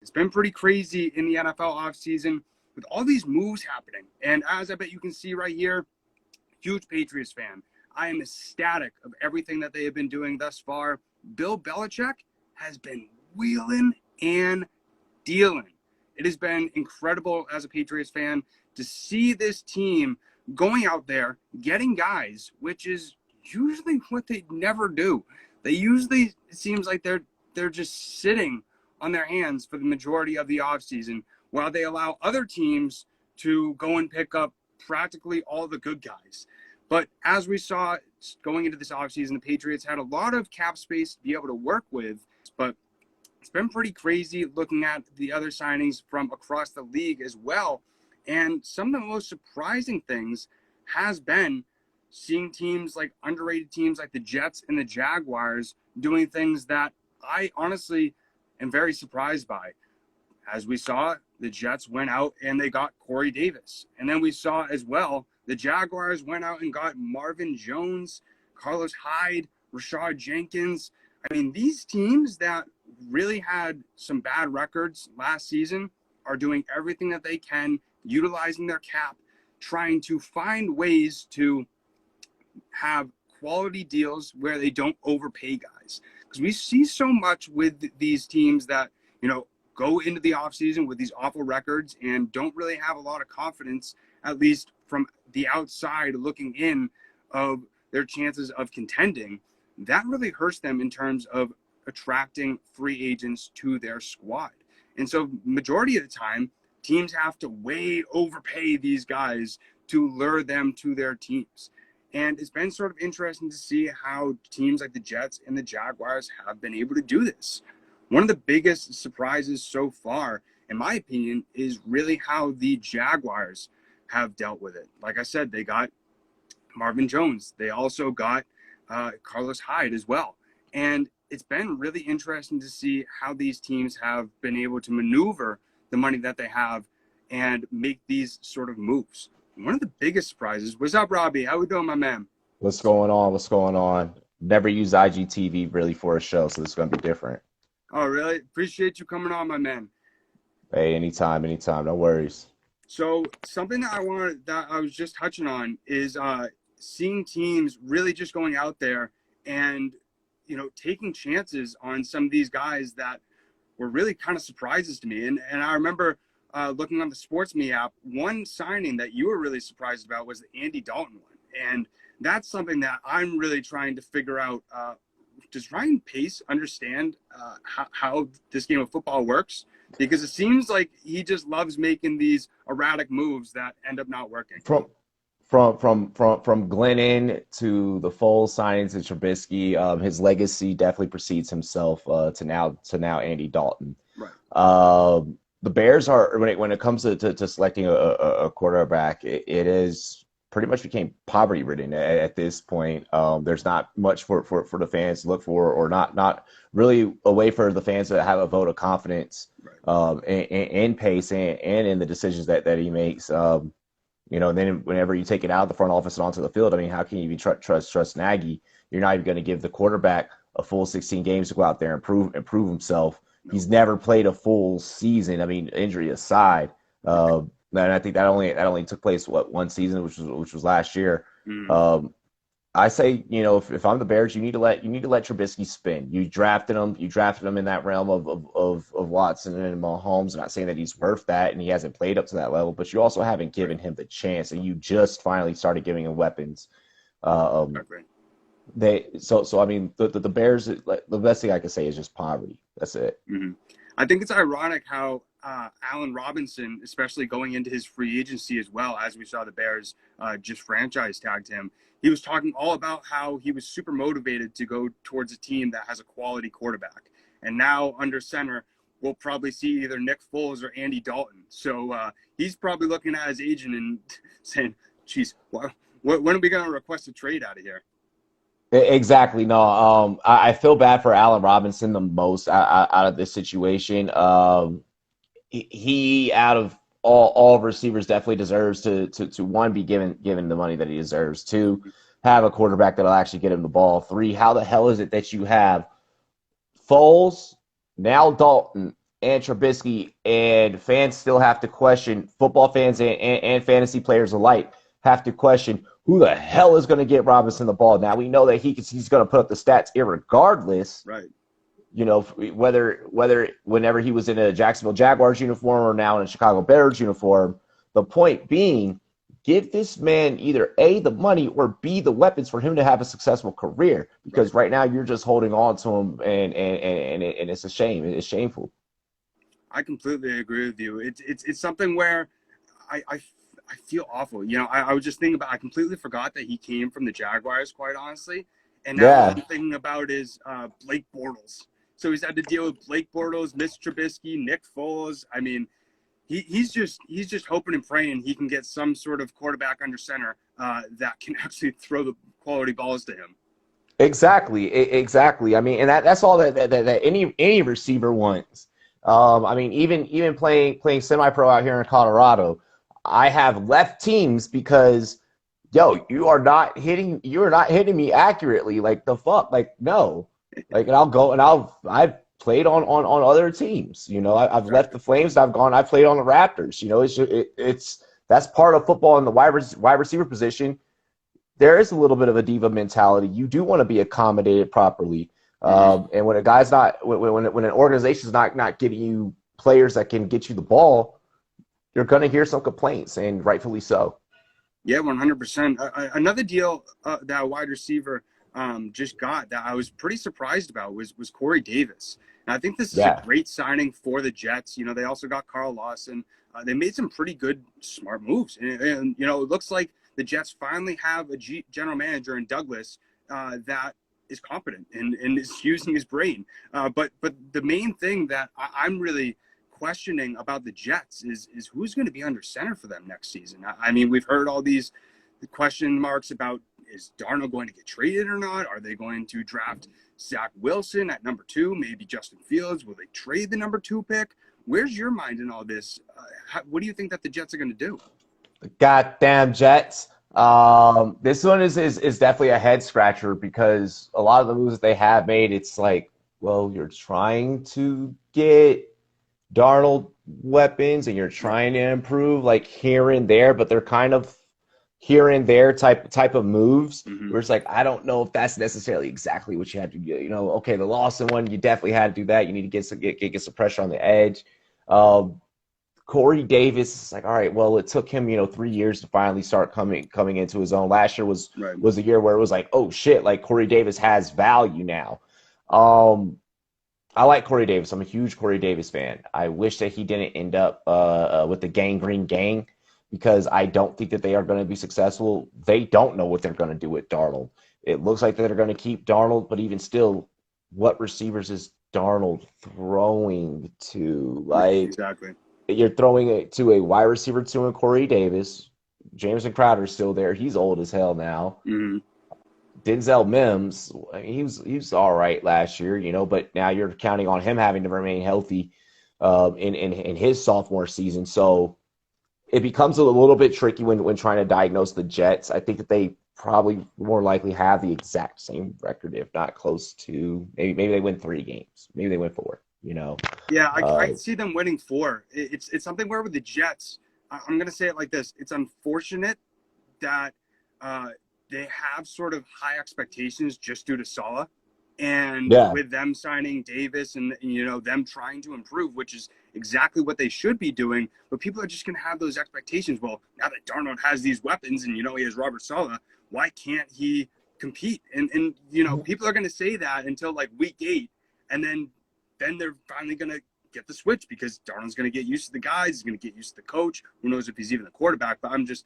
It's been pretty crazy in the NFL offseason with all these moves happening. And as I bet you can see right here, huge Patriots fan. I am ecstatic of everything that they have been doing thus far. Bill Belichick has been wheeling and dealing. It has been incredible as a Patriots fan to see this team going out there, getting guys, which is usually what they never do. They usually, it seems like they're just sitting on their hands for the majority of the offseason while they allow other teams to go and pick up practically all the good guys. But as we saw going into this offseason, the Patriots had a lot of cap space to be able to work with, but it's been pretty crazy looking at the other signings from across the league as well. And some of the most surprising things has been seeing teams like underrated teams like the Jets and the Jaguars doing things that I honestly am very surprised by. As we saw, the Jets went out and they got Corey Davis. And then we saw as well, the Jaguars went out and got Marvin Jones, Carlos Hyde, Rashad Jenkins. I mean, these teams that really had some bad records last season are doing everything that they can, utilizing their cap, trying to find ways to have quality deals where they don't overpay guys. Because we see so much with these teams that, go into the offseason with these awful records and don't really have a lot of confidence, at least from the outside looking in, of their chances of contending. That really hurts them in terms of attracting free agents to their squad. And so majority of the time, teams have to way overpay these guys to lure them to their teams. And it's been sort of interesting to see how teams like the Jets and the Jaguars have been able to do this. One of the biggest surprises so far, in my opinion, is really how the Jaguars have dealt with it. Like I said, they got Marvin Jones. They also got Carlos Hyde as well. And it's been really interesting to see how these teams have been able to maneuver the money that they have and make these sort of moves. One of the biggest surprises. What's up, Robbie? How we doing, my man? What's going on? What's going on? Never used IGTV really for a show, so this is going to be different. Oh, really? Appreciate you coming on, my man. Hey, anytime, anytime. No worries. So something that I was just touching on is seeing teams really just going out there and, taking chances on some of these guys that were really kind of surprises to me. And I remember looking on the Sports Me app, one signing that you were really surprised about was the Andy Dalton one. And that's something that I'm really trying to figure out. Does Ryan Pace understand how this game of football works? Because it seems like he just loves making these erratic moves that end up not working. From Glennon to the Foles signing to Trubisky, his legacy definitely precedes himself to now Andy Dalton. Right. The Bears are when it comes to selecting a quarterback, it is pretty much became poverty ridden at this point. There's not much for the fans to look for, or not really a way for the fans to have a vote of confidence in Pace and in the decisions that he makes. And then whenever you take it out of the front office and onto the field, I mean, how can you trust Nagy? You're not even going to give the quarterback a full 16 games to go out there and prove himself. No. He's never played a full season. I mean, injury aside. And I think that only took place one season, which was last year. I say, if I'm the Bears, you need to let Trubisky spin. You drafted him in that realm of Watson and Mahomes. I'm not saying that he's worth that, and he hasn't played up to that level, but you also haven't given him the chance, and you just finally started giving him weapons. I mean, the Bears, the best thing I can say is just poverty. That's it. Mm-hmm. I think it's ironic how Allen Robinson, especially going into his free agency as well, as we saw the Bears just franchise tagged him, he was talking all about how he was super motivated to go towards a team that has a quality quarterback. And now under center, we'll probably see either Nick Foles or Andy Dalton. So he's probably looking at his agent and saying, geez, when are we going to request a trade out of here? Exactly. No, I feel bad for Allen Robinson the most out of this situation. He out of all receivers definitely deserves to one, be given the money that he deserves. Two, have a quarterback that'll actually get him the ball. Three, how the hell is it that you have Foles, now Dalton, and Trubisky, and fans still have to question, football fans and fantasy players alike have to question who the hell is going to get Robinson the ball. Now, we know that he's going to put up the stats irregardless. Right. You know, whether whenever he was in a Jacksonville Jaguars uniform or now in a Chicago Bears uniform, the point being, give this man either A, the money, or B, the weapons for him to have a successful career. Because right now you're just holding on to him, and it's a shame. It's shameful. I completely agree with you. It's something where I feel awful. You know, I was just thinking about, I completely forgot that he came from the Jaguars, quite honestly. And now all I'm thinking about is Blake Bortles. So he's had to deal with Blake Bortles, Mitch Trubisky, Nick Foles. I mean, he's just hoping and praying he can get some sort of quarterback under center that can actually throw the quality balls to him. Exactly. I mean, and that's all that any receiver wants. I mean, even playing semi-pro out here in Colorado, I have left teams because, you are not hitting me accurately. Like, the fuck, like, no, like, and I've played on other teams. You know, I've left the Flames. I've played on the Raptors. You know, it's that's part of football in the wide receiver position. There is a little bit of a diva mentality. You do want to be accommodated properly. And when a guy's not, when an organization's not giving you players that can get you the ball, you're going to hear some complaints, and rightfully so. Yeah, 100%. Another deal that a wide receiver just got that I was pretty surprised about was Corey Davis. And I think this is a great signing for the Jets. You know, they also got Carl Lawson. They made some pretty good, smart moves. And you know, it looks like the Jets finally have a general manager in Douglas that is competent and is using his brain. But the main thing that I'm really questioning about the Jets is who's going to be under center for them next season. I mean, we've heard all these question marks about, is Darnold going to get traded or not? Are they going to draft Zach Wilson at number 2? Maybe Justin Fields? Will they trade the number 2 pick? Where's your mind in all this? What do you think that the Jets are going to do? Goddamn Jets. This one is definitely a head scratcher, because a lot of the moves that they have made, it's like, well, you're trying to get Darnold weapons and you're trying to improve like here and there, but they're kind of here and there type of moves where it's like, I don't know if that's necessarily exactly what you had to do. You know, okay, the Lawson one, you definitely had to do that. You need to get some pressure on the edge. Corey Davis is like, all right, well, it took him, 3 years to finally start coming into his own. Last year was a year where it was like, oh shit, like Corey Davis has value now. I like Corey Davis. I'm a huge Corey Davis fan. I wish that he didn't end up with the Gangrene Gang, because I don't think that they are going to be successful. They don't know what they're going to do with Darnold. It looks like they're going to keep Darnold, but even still, what receivers is Darnold throwing to? Like, exactly. You're throwing it to a wide receiver 2 in Corey Davis. Jameson Crowder's still there. He's old as hell now. Denzel Mims, he was all right last year, but now you're counting on him having to remain healthy in his sophomore season. So it becomes a little bit tricky when trying to diagnose the Jets. I think that they probably more likely have the exact same record, if not close to. Maybe they win 3 games. Maybe they win 4. Yeah, I see them winning 4. It's something where with the Jets, I'm going to say it like this. It's unfortunate that they have sort of high expectations just due to Saleh. And with them signing Davis and, them trying to improve, which is exactly what they should be doing. But people are just going to have those expectations. Well, now that Darnold has these weapons and, he has Robert Saleh, why can't he compete? And people are going to say that until like week 8. And then they're finally going to get the switch, because Darnold's going to get used to the guys. He's going to get used to the coach. Who knows if he's even the quarterback? But I'm just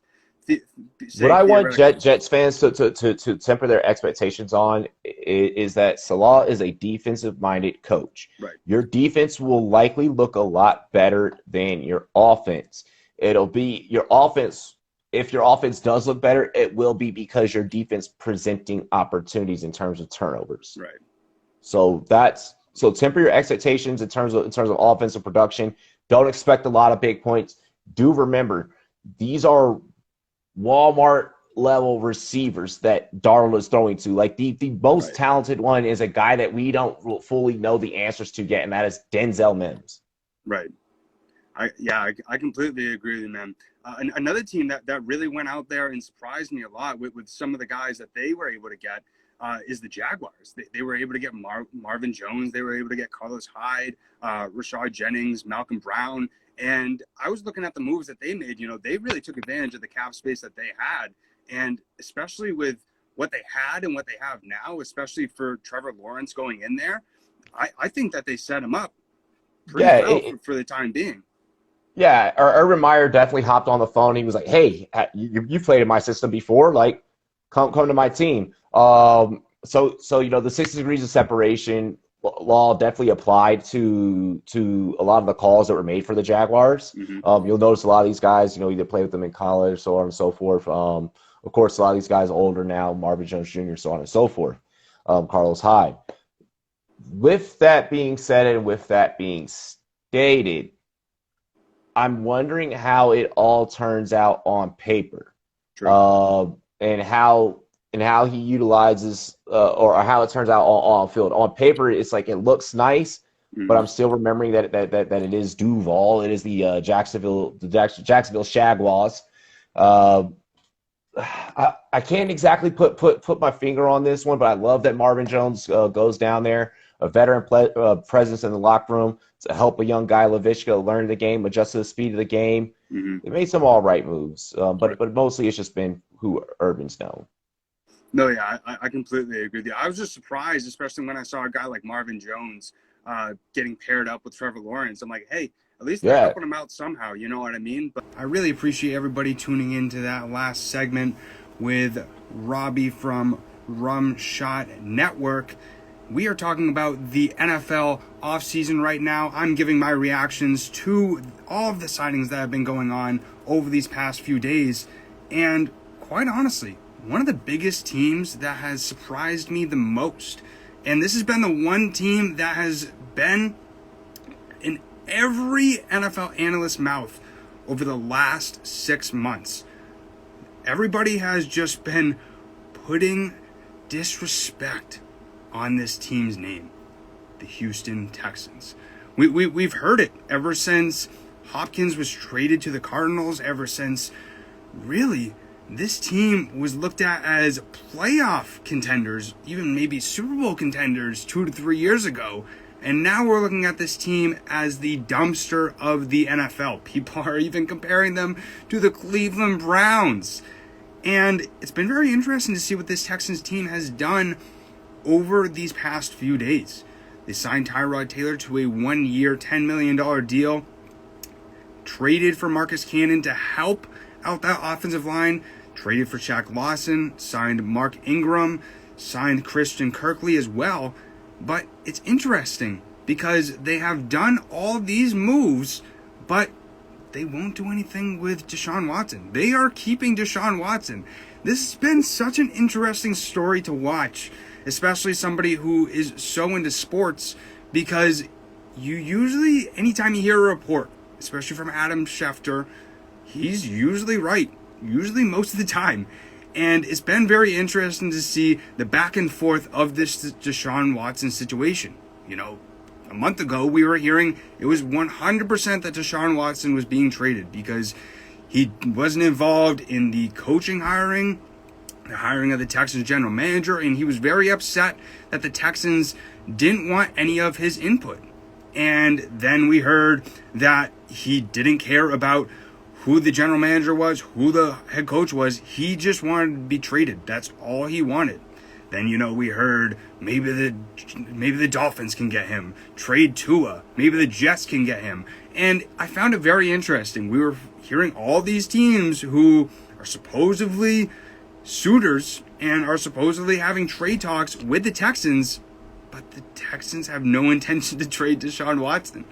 what I want Jets fans to temper their expectations on is that Saleh is a defensive-minded coach. Right. Your defense will likely look a lot better than your offense. It'll be your offense. If your offense does look better, it will be because your defense presenting opportunities in terms of turnovers. Right. So temper your expectations in terms of offensive production. Don't expect a lot of big points. Do remember, these are Walmart level receivers that Darnold is throwing to. Like the most talented one is a guy that we don't fully know the answers to yet, and that is Denzel Mims. Right. I completely agree with you, man. Another team that really went out there and surprised me a lot with some of the guys that they were able to get is the Jaguars. They were able to get Marvin Jones. They were able to get Carlos Hyde, Rashard Jennings, Malcolm Brown. And I was looking at the moves that they made. You know, they really took advantage of the cap space that they had. And especially with what they had and what they have now, especially for Trevor Lawrence going in there, I think that they set him up pretty Yeah, well for the time being. yeah. Urban Meyer definitely hopped on the phone. He was like, "Hey, you played in my system before. Like, come to my team." So you know, the 6 degrees of separation law definitely applied to a lot of the calls that were made for the Jaguars. Mm-hmm. You'll notice a lot of these guys, you know, either played with them in college, so on and so forth. Of course, a lot of these guys are older now, Marvin Jones Jr., so on and so forth. Carlos Hyde. With that being said, and with that being stated, I'm wondering how it all turns out on paper, True. and how he utilizes or how it turns out on field. On paper, it's like it looks nice, but I'm still remembering that it is Duval. It is the Jacksonville Jaguars. I can't exactly put my finger on this one, but I love that Marvin Jones goes down there, a veteran presence in the locker room to help a young guy, Laviska, learn the game, adjust to the speed of the game. Mm-hmm. They made some all right moves, but mostly it's just been who Urban's known. No, yeah, I completely agree with you. I was just surprised, especially when I saw a guy like Marvin Jones getting paired up with Trevor Lawrence. I'm like, hey, at least they're helping him out somehow. You know what I mean? But I really appreciate everybody tuning into that last segment with Robbie from Rum Shot Network. We are talking about the NFL offseason right now. I'm giving my reactions to all of the signings that have been going on over these past few days. And quite honestly, one of the biggest teams that has surprised me the most, and this has been the one team that has been in every NFL analyst's mouth over the last 6 months. Everybody has just been putting disrespect on this team's name, the Houston Texans. We've heard it ever since Hopkins was traded to the Cardinals, ever since really this team was looked at as playoff contenders, even maybe Super Bowl contenders 2 to 3 years ago. And now we're looking at this team as the dumpster of the NFL. People are even comparing them to the Cleveland Browns. And it's been very interesting to see what this Texans team has done over these past few days. They signed Tyrod Taylor to a 1-year, $10 million deal, traded for Marcus Cannon to help out that offensive line, traded for Shaq Lawson, signed Mark Ingram, signed Christian Kirkley as well. But it's interesting because they have done all these moves, but they won't do anything with Deshaun Watson. They are keeping Deshaun Watson. This has been such an interesting story to watch, especially somebody who is so into sports, because you usually, anytime you hear a report, especially from Adam Schefter, he's usually right, usually most of the time. And it's been very interesting to see the back and forth of this Deshaun Watson situation. You know, a month ago we were hearing it was 100% that Deshaun Watson was being traded because he wasn't involved in the coaching hiring, the hiring of the Texans general manager, and he was very upset that the Texans didn't want any of his input. And then we heard that he didn't care about who the general manager was, who the head coach was. He just wanted to be traded. That's all he wanted. Then, you know, we heard maybe the Dolphins can get him, trade Tua, maybe the Jets can get him. And I found it very interesting. We were hearing all these teams who are supposedly suitors and are supposedly having trade talks with the Texans, but the Texans have no intention to trade Deshaun Watson.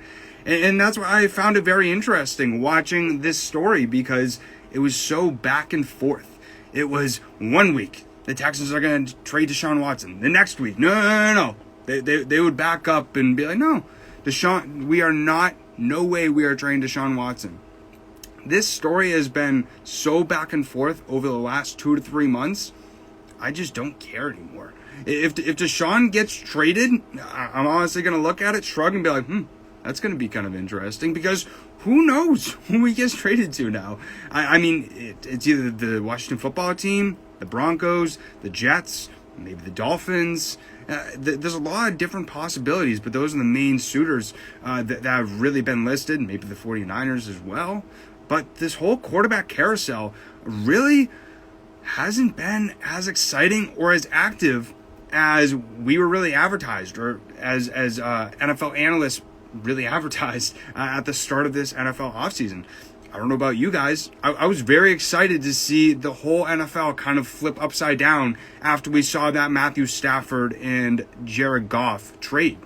And that's why I found it very interesting watching this story, because it was so back and forth. It was 1 week, the Texans are going to trade Deshaun Watson. The next week, no. They would back up and be like, no, Deshaun, we are not, no way we are trading Deshaun Watson. This story has been so back and forth over the last 2 to 3 months, I just don't care anymore. If Deshaun gets traded, I'm honestly going to look at it, shrug, and be like, That's going to be kind of interesting because who knows who he gets traded to now. I mean, it's either the Washington football team, the Broncos, the Jets, maybe the Dolphins. There's a lot of different possibilities, but those are the main suitors that have really been listed, maybe the 49ers as well. But this whole quarterback carousel really hasn't been as exciting or as active as we were really advertised, or as NFL analysts really advertised at the start of this NFL offseason. I don't know about you guys. I was very excited to see the whole NFL kind of flip upside down after we saw that Matthew Stafford and Jared Goff trade.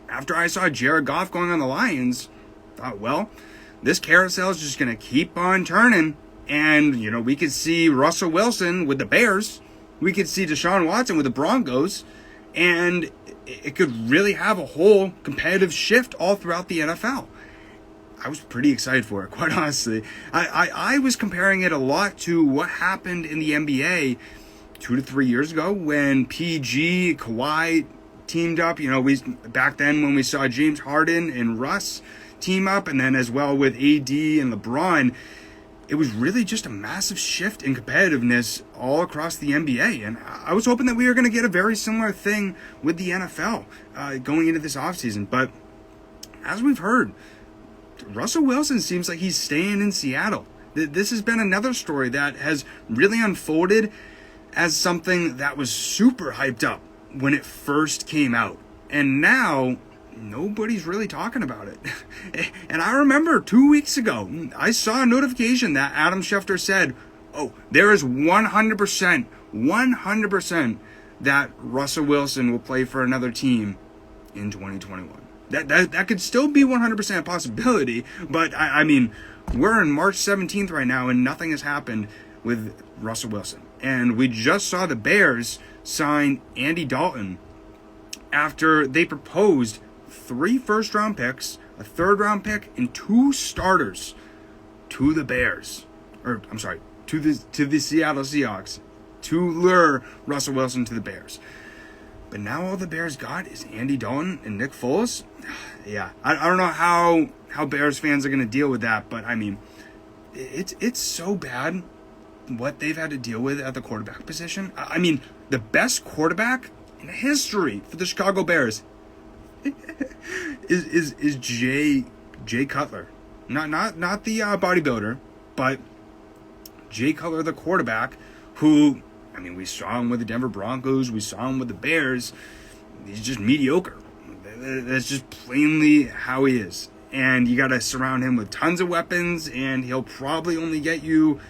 After I saw Jared Goff going on the Lions, I thought, well, this carousel is just going to keep on turning. And, you know, we could see Russell Wilson with the Bears. We could see Deshaun Watson with the Broncos. And it could really have a whole competitive shift all throughout the NFL. I was pretty excited for it, quite honestly. I was comparing it a lot to what happened in the NBA 2 to 3 years ago when PG, Kawhi teamed up. You know, back then when we saw James Harden and Russ team up, and then as well with AD and LeBron, it was really just a massive shift in competitiveness all across the NBA. And I was hoping that we were going to get a very similar thing with the NFL going into this offseason. But as we've heard, Russell Wilson seems like he's staying in Seattle. This has been another story that has really unfolded as something that was super hyped up when it first came out. And now nobody's really talking about it. And I remember 2 weeks ago, I saw a notification that Adam Schefter said, oh, there is 100% that Russell Wilson will play for another team in 2021. That could still be 100% a possibility, but I mean, we're in March 17th right now and nothing has happened with Russell Wilson. And we just saw the Bears sign Andy Dalton after they proposed 3 first-round picks, a third-round pick, and 2 starters to the Bears. Or, I'm sorry, to the Seattle Seahawks to lure Russell Wilson to the Bears. But now all the Bears got is Andy Dalton and Nick Foles. Yeah, I don't know how Bears fans are going to deal with that, but I mean, it's so bad what they've had to deal with at the quarterback position. I mean, the best quarterback in history for the Chicago Bears is Jay Cutler, not the bodybuilder, but Jay Cutler, the quarterback, who, I mean, we saw him with the Denver Broncos, we saw him with the Bears. He's just mediocre. That's just plainly how he is. And you got to surround him with tons of weapons, and he'll probably only get you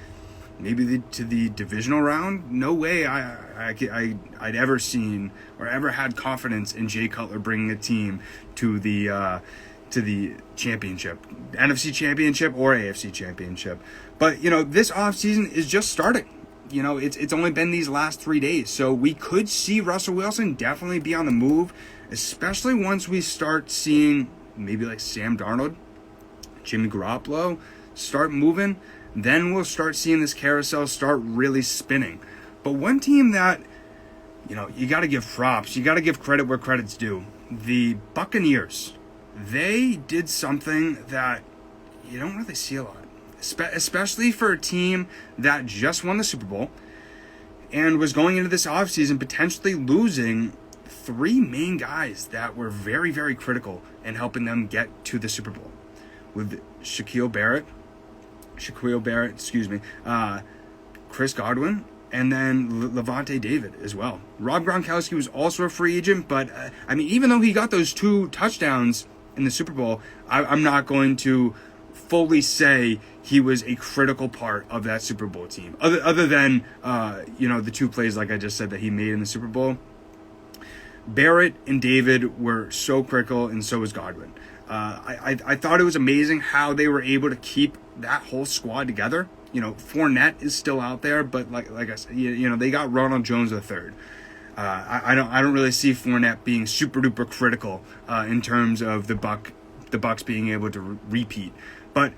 maybe to the divisional round. No way I'd ever seen or ever had confidence in Jay Cutler bringing a team to the championship, NFC championship or AFC championship. But, you know, this offseason is just starting. You know, it's only been these last 3 days. So we could see Russell Wilson definitely be on the move, especially once we start seeing maybe like Sam Darnold, Jimmy Garoppolo start moving. Then we'll start seeing this carousel start really spinning. But one team that, you know, you got to give props, you got to give credit where credit's due. The Buccaneers, they did something that you don't really see a lot. Especially for a team that just won the Super Bowl and was going into this offseason potentially losing 3 main guys that were very, very critical in helping them get to the Super Bowl. With Shaquille Barrett, Chris Godwin, and then Levante David as well. Rob Gronkowski was also a free agent, but I mean, even though he got those 2 touchdowns in the Super Bowl, I'm not going to fully say he was a critical part of that Super Bowl team. Other than, you know, the 2 plays, like I just said, that he made in the Super Bowl. Barrett and David were so critical, and so was Godwin. I thought it was amazing how they were able to keep that whole squad together. You know, Fournette is still out there, but like I said, you know, they got Ronald Jones III. I don't really see Fournette being super duper critical in terms of the Bucs being able to repeat. But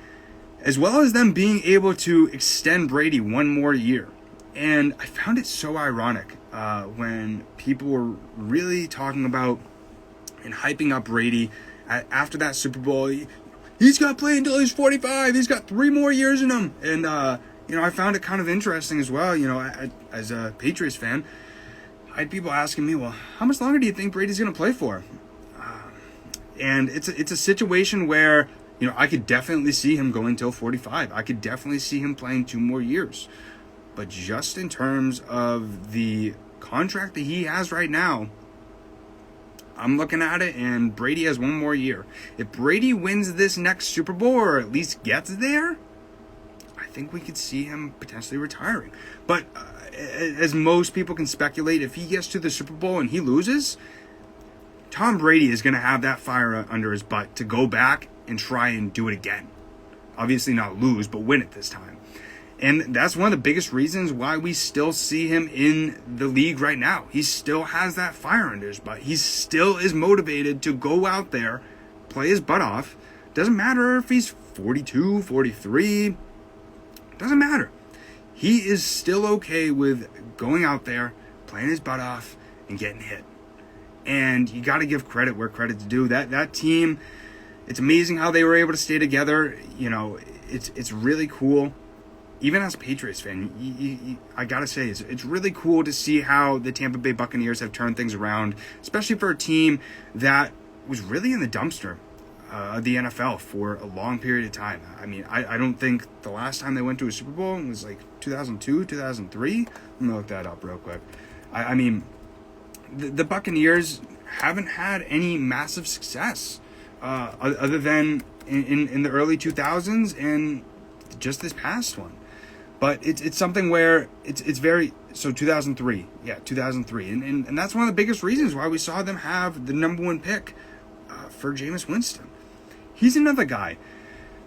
as well as them being able to extend Brady 1 more year. And I found it so ironic when people were really talking about and hyping up Brady after that Super Bowl, he's got to play until he's 45. He's got 3 more years in him. And, I found it kind of interesting as well, as a Patriots fan. I had people asking me, well, how much longer do you think Brady's going to play for? And it's a situation where, I could definitely see him going till 45. I could definitely see him playing 2 more years. But just in terms of the contract that he has right now, I'm looking at it, and Brady has 1 more year. If Brady wins this next Super Bowl, or at least gets there, I think we could see him potentially retiring. But as most people can speculate, if he gets to the Super Bowl and he loses, Tom Brady is going to have that fire under his butt to go back and try and do it again. Obviously not lose, but win it this time. And that's one of the biggest reasons why we still see him in the league right now. He still has that fire under his butt. He still is motivated to go out there, play his butt off. Doesn't matter if he's 42, 43. Doesn't matter. He is still okay with going out there, playing his butt off, and getting hit. And you got to give credit where credit's due. That team, it's amazing how they were able to stay together. It's really cool. Even as a Patriots fan, I got to say, it's really cool to see how the Tampa Bay Buccaneers have turned things around, especially for a team that was really in the dumpster of the NFL for a long period of time. I mean, I don't think the last time they went to a Super Bowl was like 2002, 2003. Let me look that up real quick. I mean, the Buccaneers haven't had any massive success other than in the early 2000s and just this past one. But it's something where it's very, so 2003, yeah, 2003. And that's one of the biggest reasons why we saw them have the number 1 pick for Jameis Winston. He's another guy.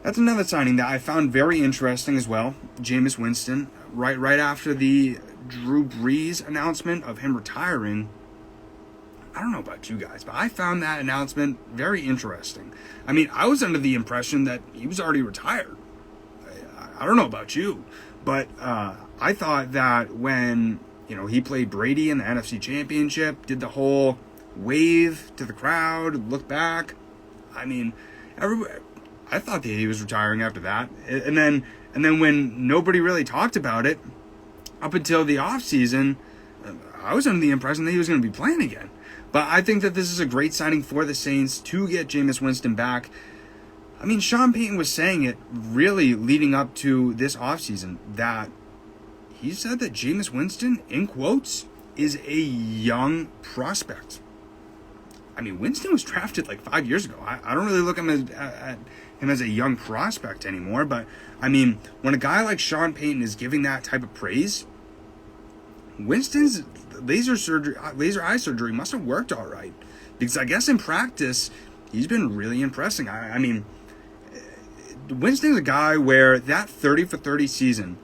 That's another signing that I found very interesting as well. Jameis Winston, right after the Drew Brees announcement of him retiring. I don't know about you guys, but I found that announcement very interesting. I mean, I was under the impression that he was already retired. I don't know about you, but I thought that when he played Brady in the NFC Championship, did the whole wave to the crowd, look back. I mean, I thought that he was retiring after that, and then when nobody really talked about it up until the off season, I was under the impression that he was going to be playing again. But I think that this is a great signing for the Saints to get Jameis Winston back. I mean, Sean Payton was saying it really leading up to this offseason that he said that Jameis Winston, in quotes, is a young prospect. I mean, Winston was drafted like 5 years ago. I don't really look at him as a young prospect anymore. But, I mean, when a guy like Sean Payton is giving that type of praise, Winston's laser eye surgery must have worked all right. Because I guess in practice, he's been really impressing. I mean, Winston's a guy where that 30 for 30 season,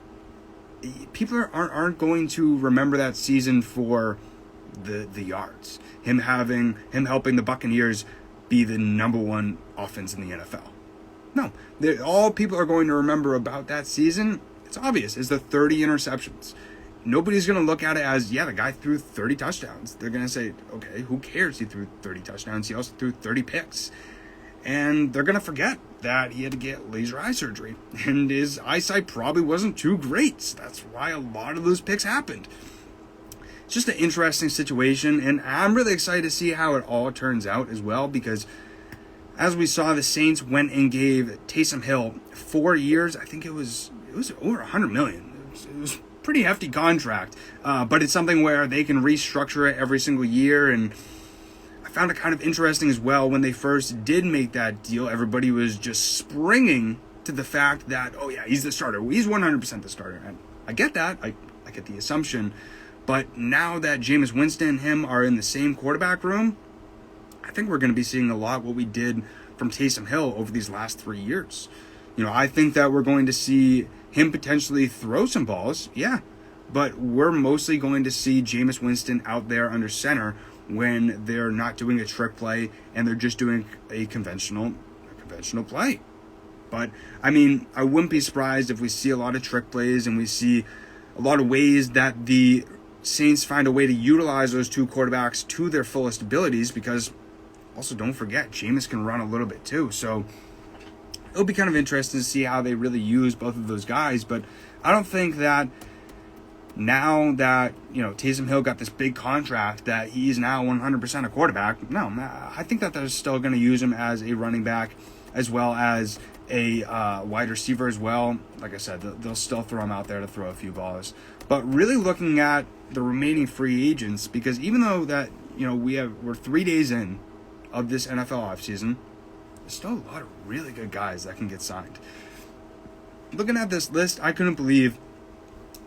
people aren't going to remember that season for the yards. Him helping the Buccaneers be the number 1 offense in the NFL. No, all people are going to remember about that season, it's obvious, is the 30 interceptions. Nobody's going to look at it as, yeah, the guy threw 30 touchdowns. They're going to say, okay, who cares? He threw 30 touchdowns. He also threw 30 picks. And they're going to forget that he had to get laser eye surgery. And his eyesight probably wasn't too great. So that's why a lot of those picks happened. It's just an interesting situation. And I'm really excited to see how it all turns out as well. Because as we saw, the Saints went and gave Taysom Hill 4 years. I think it was over $100 million. It was pretty hefty contract, but it's something where they can restructure it every single year. And I found it kind of interesting as well when they first did make that deal. Everybody was just springing to the fact that, oh yeah, he's the starter. He's 100% the starter. And I get that. I get the assumption. But now that Jameis Winston and him are in the same quarterback room, I think we're going to be seeing a lot what we did from Taysom Hill over these last 3 years. I think that we're going to see him potentially throw some balls, yeah, but we're mostly going to see Jameis Winston out there under center when they're not doing a trick play and they're just doing a conventional play. But, I mean, I wouldn't be surprised if we see a lot of trick plays and we see a lot of ways that the Saints find a way to utilize those 2 quarterbacks to their fullest abilities, because also don't forget, Jameis can run a little bit too. So it'll be kind of interesting to see how they really use both of those guys. But I don't think that now that, Taysom Hill got this big contract that he's now 100% a quarterback. No, I think that they're still going to use him as a running back as well as a wide receiver as well. Like I said, they'll still throw him out there to throw a few balls. But really looking at the remaining free agents, because even though that, we're 3 days in of this NFL offseason, there's still a lot of really good guys that can get signed. Looking at this list, I couldn't believe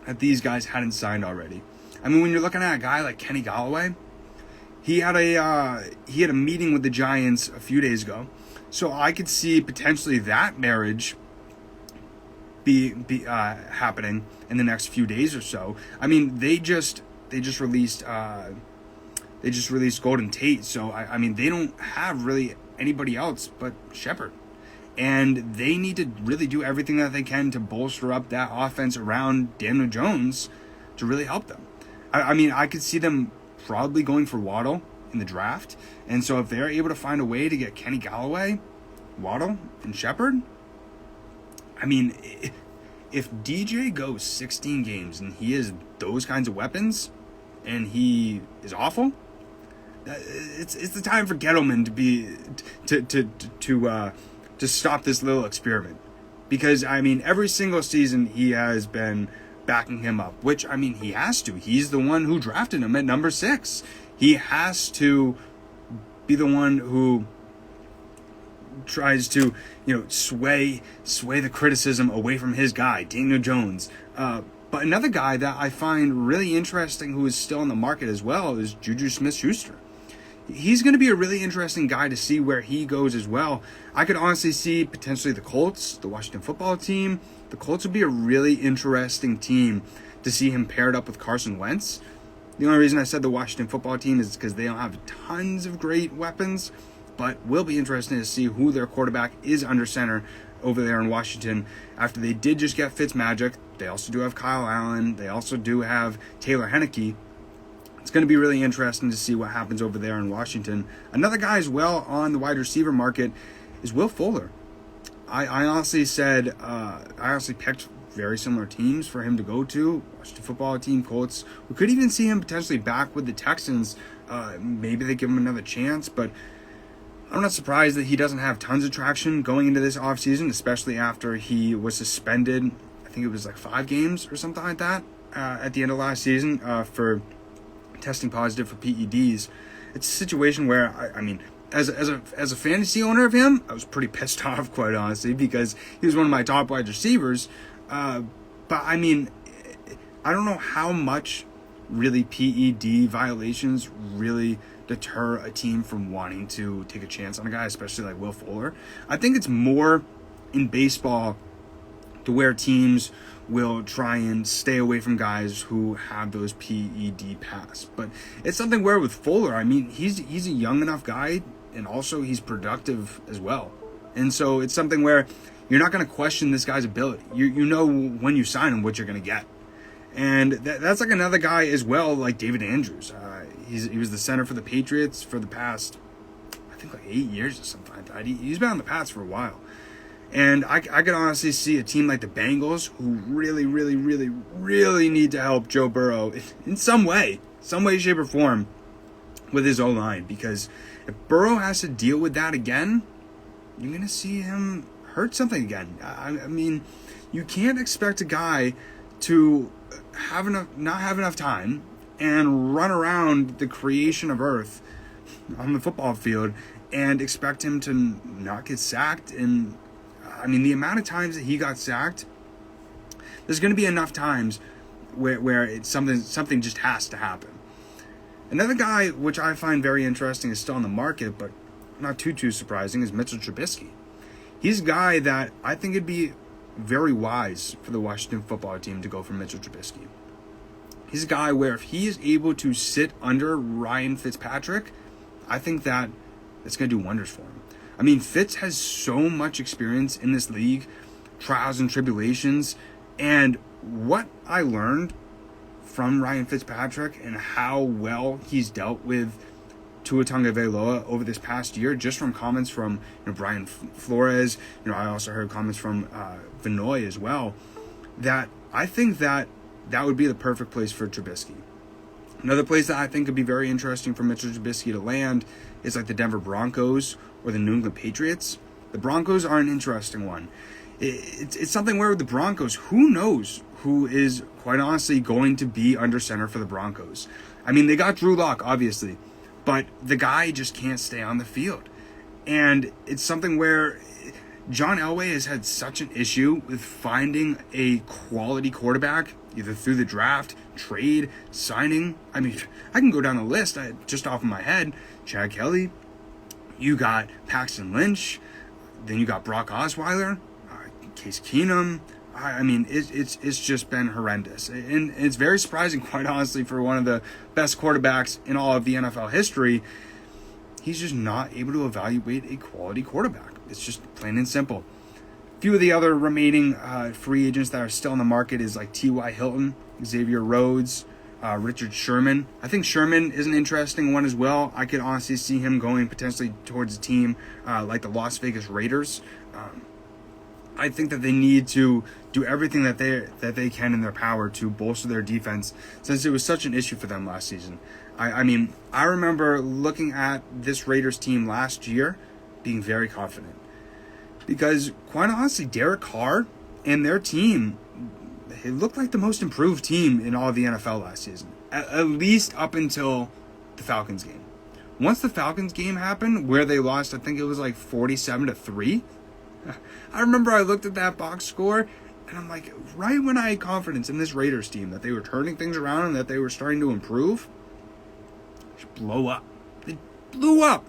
that these guys hadn't signed already. I mean, when you're looking at a guy like Kenny Golladay, he had a meeting with the Giants a few days ago, so I could see potentially that marriage be happening in the next few days or so. I mean, they just released Golden Tate, so I mean they don't have really anybody else but Shepard. And they need to really do everything that they can to bolster up that offense around Daniel Jones to really help them. I mean, I could see them probably going for Waddle in the draft. And so if they're able to find a way to get Kenny Golladay, Waddle, and Shepard, I mean, if DJ goes 16 games and he has those kinds of weapons and he is awful, it's the time for Gettleman to stop this little experiment. Because, I mean, every single season he has been backing him up, which, I mean, he has to. He's the one who drafted him at number 6. He has to be the one who tries to, sway the criticism away from his guy, Daniel Jones. But another guy that I find really interesting who is still on the market as well is Juju Smith-Schuster. He's going to be a really interesting guy to see where he goes as well. I could honestly see potentially the Colts, the Washington football team. The Colts would be a really interesting team to see him paired up with Carson Wentz. The only reason I said the Washington football team is because they don't have tons of great weapons, but will be interesting to see who their quarterback is under center over there in Washington. After they did just get Fitzmagic, they also do have Kyle Allen. They also do have Taylor Heineke. It's going to be really interesting to see what happens over there in Washington. Another guy as well on the wide receiver market is Will Fuller. I honestly picked very similar teams for him to go to. Washington football team, Colts. We could even see him potentially back with the Texans. Maybe they give him another chance, but I'm not surprised that he doesn't have tons of traction going into this offseason, especially after he was suspended, I think it was like 5 games or something like that, at the end of last season for testing positive for PEDs. It's a situation where, I mean, as a fantasy owner of him, I was pretty pissed off, quite honestly, because he was one of my top wide receivers. But I mean, I don't know how much really PED violations really deter a team from wanting to take a chance on a guy, especially like Will Fuller. I think it's more in baseball to where teams will try and stay away from guys who have those PED pass. But it's something where with Fuller, I mean, he's a young enough guy, and also he's productive as well. And so it's something where you're not going to question this guy's ability. You know when you sign him what you're going to get. And that's like another guy as well, like David Andrews. He was the center for the Patriots for the past, I think, like 8 years or something like that. He's been on the Pats for a while. And I could honestly see a team like the Bengals who really, really, really, really need to help Joe Burrow in some way, shape, or form with his O-line. Because if Burrow has to deal with that again, you're going to see him hurt something again. I mean, you can't expect a guy to not have enough time and run around the creation of Earth on the football field and expect him to not get sacked. And I mean, the amount of times that he got sacked, there's going to be enough times where it's something just has to happen. Another guy which I find very interesting is still on the market, but not too surprising, is Mitchell Trubisky. He's a guy that I think it'd be very wise for the Washington football team to go for Mitchell Trubisky. He's a guy where if he is able to sit under Ryan Fitzpatrick, I think that it's going to do wonders for him. I mean, Fitz has so much experience in this league, trials and tribulations, and what I learned from Ryan Fitzpatrick and how well he's dealt with Tua Tagovailoa over this past year, just from comments from Brian Flores. I also heard comments from Vinoy as well, that I think that would be the perfect place for Trubisky. Another place that I think could be very interesting for Mitchell Trubisky to land is like the Denver Broncos or the New England Patriots. The Broncos are an interesting one. It's something where with the Broncos, who knows who is quite honestly going to be under center for the Broncos. I mean, they got Drew Lock, obviously, but the guy just can't stay on the field. And it's something where John Elway has had such an issue with finding a quality quarterback, either through the draft, trade, signing. I mean, I can go down the list just off of my head. Chad Kelly, you got Paxton Lynch, then you got Brock Osweiler, Case Keenum. I mean, it's just been horrendous. And it's very surprising, quite honestly, for one of the best quarterbacks in all of the NFL history. He's just not able to evaluate a quality quarterback. It's just plain and simple. A few of the other remaining free agents that are still in the market is like T.Y. Hilton, Xavier Rhodes, Richard Sherman. I think Sherman is an interesting one as well. I could honestly see him going potentially towards a team like the Las Vegas Raiders. I think that they need to do everything that they can in their power to bolster their defense, since it was such an issue for them last season. I mean, I remember looking at this Raiders team last year being very confident, because quite honestly, Derek Carr and their team, it looked like the most improved team in all of the NFL last season, at least up until the Falcons game. Once the Falcons game happened, where they lost, I think it was like 47-3. I remember I looked at that box score, and I'm like, right when I had confidence in this Raiders team that they were turning things around and that they were starting to improve, just blow up. They blew up.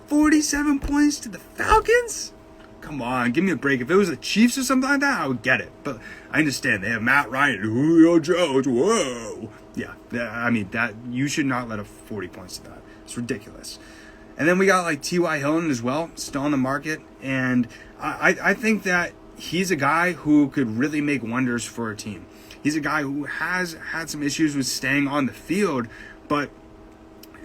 47 points to the Falcons? Come on, give me a break. If it was the Chiefs or something like that, I would get it. But I understand they have Matt Ryan and Julio Jones. Whoa. Yeah, I mean, that you should not let up 40 points to that. It's ridiculous. And then we got like T.Y. Hilton as well, still on the market. And I think that he's a guy who could really make wonders for a team. He's a guy who has had some issues with staying on the field. But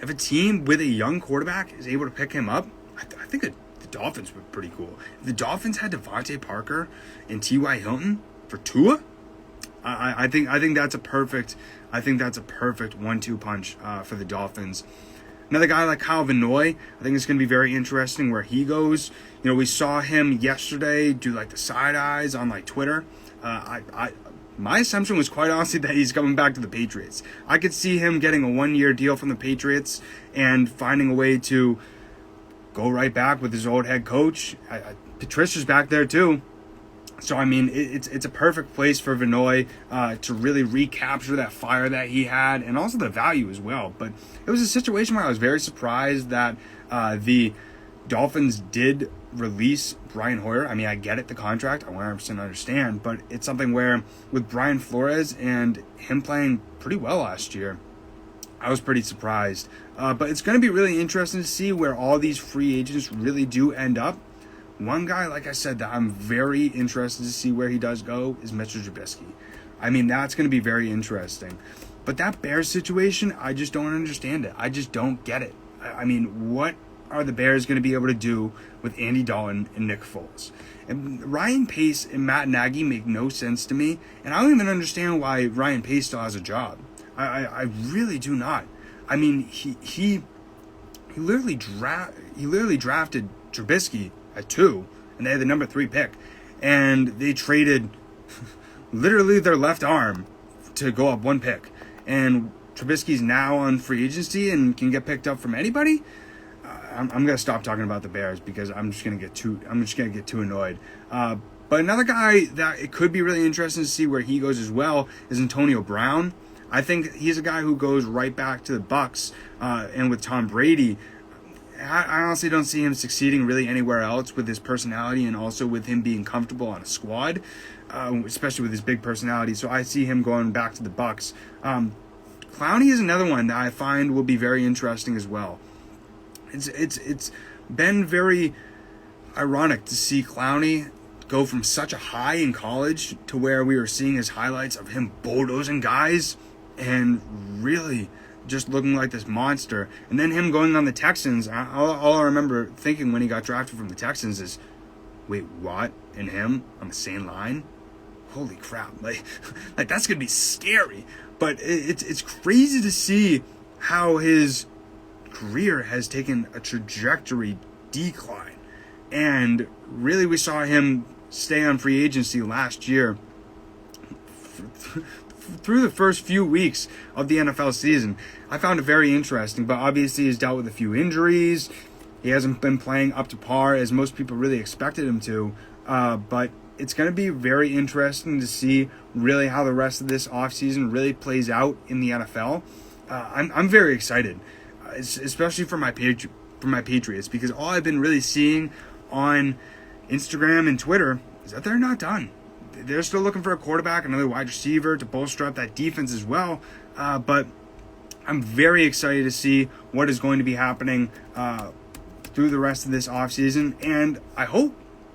if a team with a young quarterback is able to pick him up, I think the Dolphins would be pretty cool. If the Dolphins had Devontae Parker and T.Y. Hilton for Tua, I think that's a perfect 1-2 punch for the Dolphins. Another guy like Kyle Vinoy, I think it's going to be very interesting where he goes. We saw him yesterday do like the side eyes on like Twitter. My assumption was quite honestly that he's coming back to the Patriots. I could see him getting a 1-year deal from the Patriots and finding a way to go right back with his old head coach. Patricia's back there too. So, I mean, it's a perfect place for Vinoy to really recapture that fire that he had, and also the value as well. But it was a situation where I was very surprised that the Dolphins did release Brian Hoyer. I mean, I get it, the contract, I 100% understand, but it's something where with Brian Flores and him playing pretty well last year, I was pretty surprised. But it's going to be really interesting to see where all these free agents really do end up. One guy, like I said, that I'm very interested to see where he does go is Mitchell Trubisky. I mean, that's going to be very interesting. But that Bears situation, I just don't understand it. I just don't get it. I mean, what are the Bears going to be able to do with Andy Dalton and Nick Foles? And Ryan Pace and Matt Nagy make no sense to me. And I don't even understand why Ryan Pace still has a job. I really do not. I mean, he literally drafted Trubisky at 2, and they had the number 3 pick, and they traded literally their left arm to go up 1 pick, and Trubisky's now on free agency and can get picked up from anybody. I'm gonna stop talking about the Bears because I'm just gonna get too annoyed. But another guy that it could be really interesting to see where he goes as well is Antonio Brown. I think he's a guy who goes right back to the Bucs, and with Tom Brady, I honestly don't see him succeeding really anywhere else with his personality and also with him being comfortable on a squad, especially with his big personality. So I see him going back to the Bucs. Clowney is another one that I find will be very interesting as well. It's been very ironic to see Clowney go from such a high in college to where we were seeing his highlights of him bulldozing guys and really just looking like this monster. And then him going on the Texans, all I remember thinking when he got drafted from the Texans is, wait, what? And him on the same line? Holy crap. Like that's going to be scary. But it's crazy to see how his career has taken a trajectory decline. And really we saw him stay on free agency last year through the first few weeks of the NFL season. I found it very interesting, but obviously he's dealt with a few injuries. He hasn't been playing up to par as most people really expected him to, but it's going to be very interesting to see really how the rest of this offseason really plays out in the NFL. I'm very excited, especially for my Patriots, because all I've been really seeing on Instagram and Twitter is that they're not done. They're still looking for a quarterback, another wide receiver to bolster up that defense as well. But I'm very excited to see what is going to be happening through the rest of this offseason. And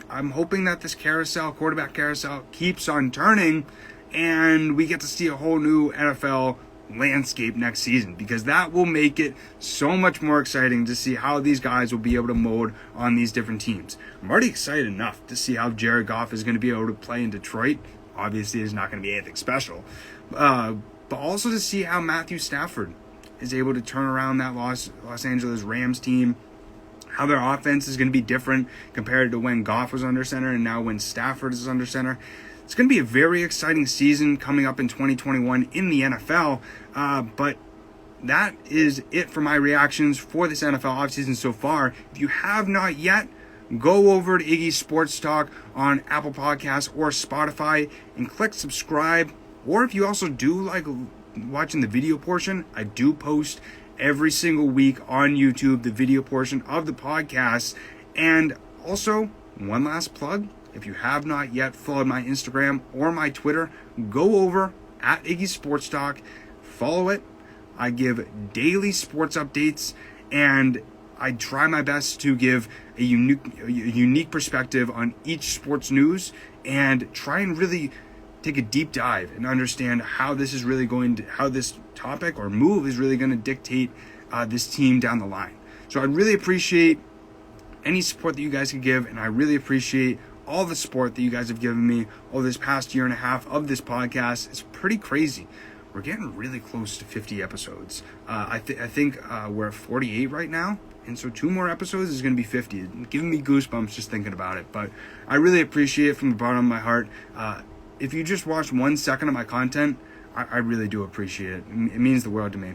I'm hoping that this quarterback carousel, keeps on turning, and we get to see a whole new NFL landscape next season, because that will make it so much more exciting to see how these guys will be able to mold on these different teams. I'm already excited enough to see how Jared Goff is going to be able to play in Detroit. Obviously, it's not going to be anything special, but also to see how Matthew Stafford is able to turn around that Los Angeles Rams team, how their offense is going to be different compared to when Goff was under center and now when Stafford is under center. It's going to be a very exciting season coming up in 2021 in the NFL, but that is it for my reactions for this NFL offseason so far. If you have not yet, go over to Iggy Sports Talk on Apple Podcasts or Spotify and click subscribe. Or if you also do like watching the video portion, I do post every single week on YouTube the video portion of the podcast. And also, one last plug. If you have not yet followed my Instagram or my Twitter, go over at Iggy Sports Talk, follow it. I give daily sports updates, and I try my best to give a unique perspective on each sports news and try and really take a deep dive and understand how this topic or move is really going to dictate this team down the line. So I really appreciate any support that you guys can give, and I really appreciate all the support that you guys have given me over this past year and a half of this podcast. It's pretty crazy. We're getting really close to 50 episodes. I think we're at 48 right now, and so 2 more episodes is going to be 50. It's giving me goosebumps just thinking about it, but I really appreciate it from the bottom of my heart. If you just watch 1 second of my content, I really do appreciate it. It means the world to me.